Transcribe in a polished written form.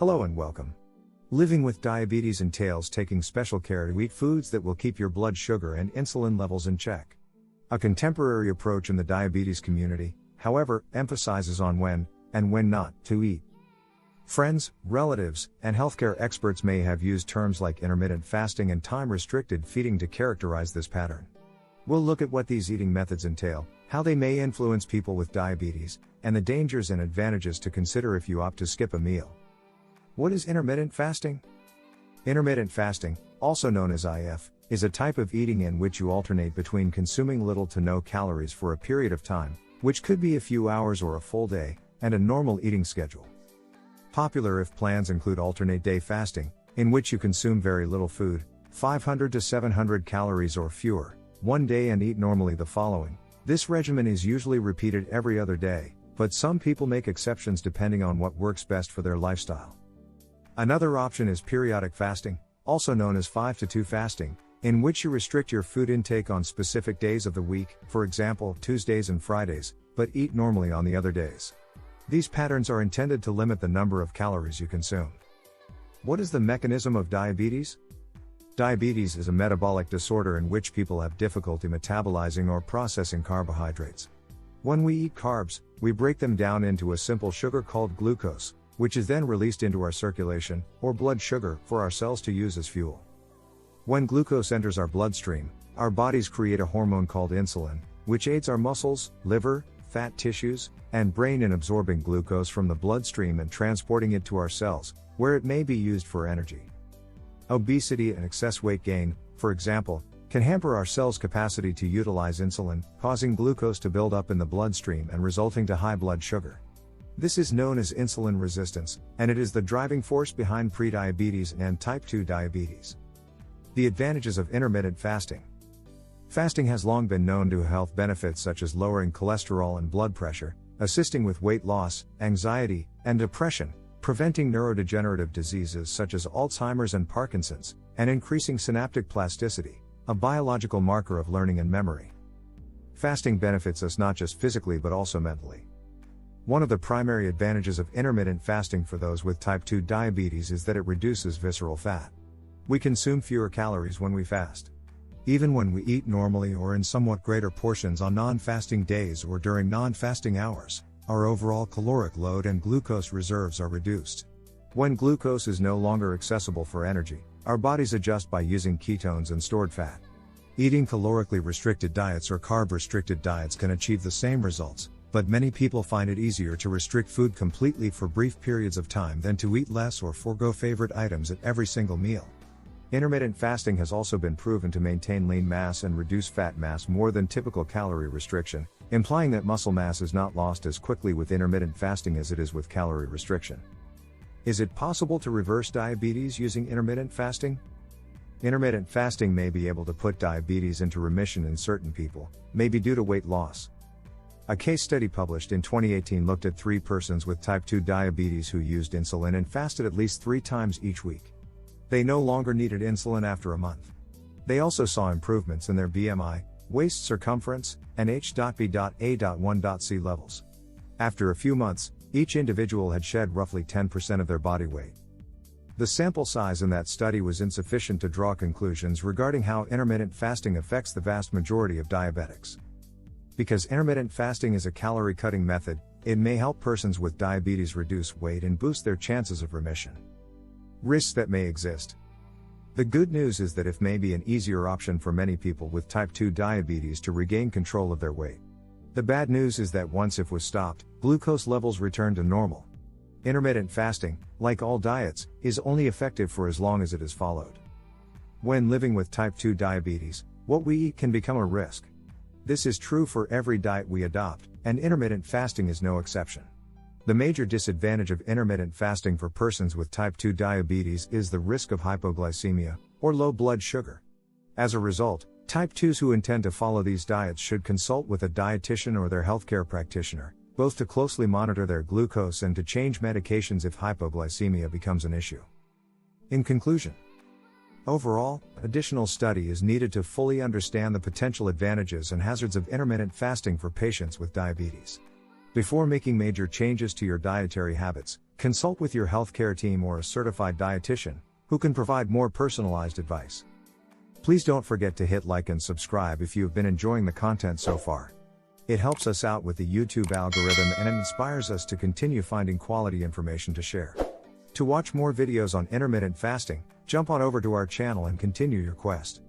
Hello and welcome. Living with diabetes entails taking special care to eat foods that will keep your blood sugar and insulin levels in check. A contemporary approach in the diabetes community, however, emphasizes on when, and when not, to eat. Friends, relatives, and healthcare experts may have used terms like intermittent fasting and time-restricted feeding to characterize this pattern. We'll look at what these eating methods entail, how they may influence people with diabetes, and the dangers and advantages to consider if you opt to skip a meal. What is intermittent fasting? Intermittent fasting, also known as IF, is a type of eating in which you alternate between consuming little to no calories for a period of time, which could be a few hours or a full day, and a normal eating schedule. Popular IF plans include alternate day fasting, in which you consume very little food, 500 to 700 calories or fewer, one day and eat normally the following. This regimen is usually repeated every other day, but some people make exceptions depending on what works best for their lifestyle. Another option is periodic fasting, also known as 5-2 fasting, in which you restrict your food intake on specific days of the week, for example, Tuesdays and Fridays, but eat normally on the other days. These patterns are intended to limit the number of calories you consume. What is the mechanism of diabetes? Diabetes is a metabolic disorder in which people have difficulty metabolizing or processing carbohydrates. When we eat carbs, we break them down into a simple sugar called glucose, which is then released into our circulation, or blood sugar, for our cells to use as fuel. When glucose enters our bloodstream, our bodies create a hormone called insulin, which aids our muscles, liver, fat tissues, and brain in absorbing glucose from the bloodstream and transporting it to our cells, where it may be used for energy. Obesity and excess weight gain, for example, can hamper our cells' capacity to utilize insulin, causing glucose to build up in the bloodstream and resulting to high blood sugar. This is known as insulin resistance, and it is the driving force behind prediabetes and type 2 diabetes. The advantages of intermittent fasting. Fasting has long been known to have health benefits such as lowering cholesterol and blood pressure, assisting with weight loss, anxiety, and depression, preventing neurodegenerative diseases such as Alzheimer's and Parkinson's, and increasing synaptic plasticity, a biological marker of learning and memory. Fasting benefits us not just physically but also mentally. One of the primary advantages of intermittent fasting for those with type 2 diabetes is that it reduces visceral fat. We consume fewer calories when we fast. Even when we eat normally or in somewhat greater portions on non-fasting days or during non-fasting hours, our overall caloric load and glucose reserves are reduced. When glucose is no longer accessible for energy, our bodies adjust by using ketones and stored fat. Eating calorically restricted diets or carb-restricted diets can achieve the same results, but many people find it easier to restrict food completely for brief periods of time than to eat less or forego favorite items at every single meal. Intermittent fasting has also been proven to maintain lean mass and reduce fat mass more than typical calorie restriction, implying that muscle mass is not lost as quickly with intermittent fasting as it is with calorie restriction. Is it possible to reverse diabetes using intermittent fasting? Intermittent fasting may be able to put diabetes into remission in certain people, maybe due to weight loss. A case study published in 2018 looked at 3 persons with type 2 diabetes who used insulin and fasted at least 3 times each week. They no longer needed insulin after a month. They also saw improvements in their BMI, waist circumference, and H.B.A.1.C levels. After a few months, each individual had shed roughly 10% of their body weight. The sample size in that study was insufficient to draw conclusions regarding how intermittent fasting affects the vast majority of diabetics. Because intermittent fasting is a calorie-cutting method, it may help persons with diabetes reduce weight and boost their chances of remission. Risks that may exist. The good news is that IF may be an easier option for many people with type 2 diabetes to regain control of their weight. The bad news is that once IF was stopped, glucose levels return to normal. Intermittent fasting, like all diets, is only effective for as long as it is followed. When living with type 2 diabetes, what we eat can become a risk. This is true for every diet we adopt, and intermittent fasting is no exception. The major disadvantage of intermittent fasting for persons with type 2 diabetes is the risk of hypoglycemia, or low blood sugar. As a result, type 2s who intend to follow these diets should consult with a dietitian or their healthcare practitioner, both to closely monitor their glucose and to change medications if hypoglycemia becomes an issue. In conclusion, overall, additional study is needed to fully understand the potential advantages and hazards of intermittent fasting for patients with diabetes. Before making major changes to your dietary habits, consult with your healthcare team or a certified dietitian, who can provide more personalized advice. Please don't forget to hit like and subscribe if you have been enjoying the content so far. It helps us out with the YouTube algorithm and it inspires us to continue finding quality information to share. To watch more videos on intermittent fasting, jump on over to our channel and continue your quest.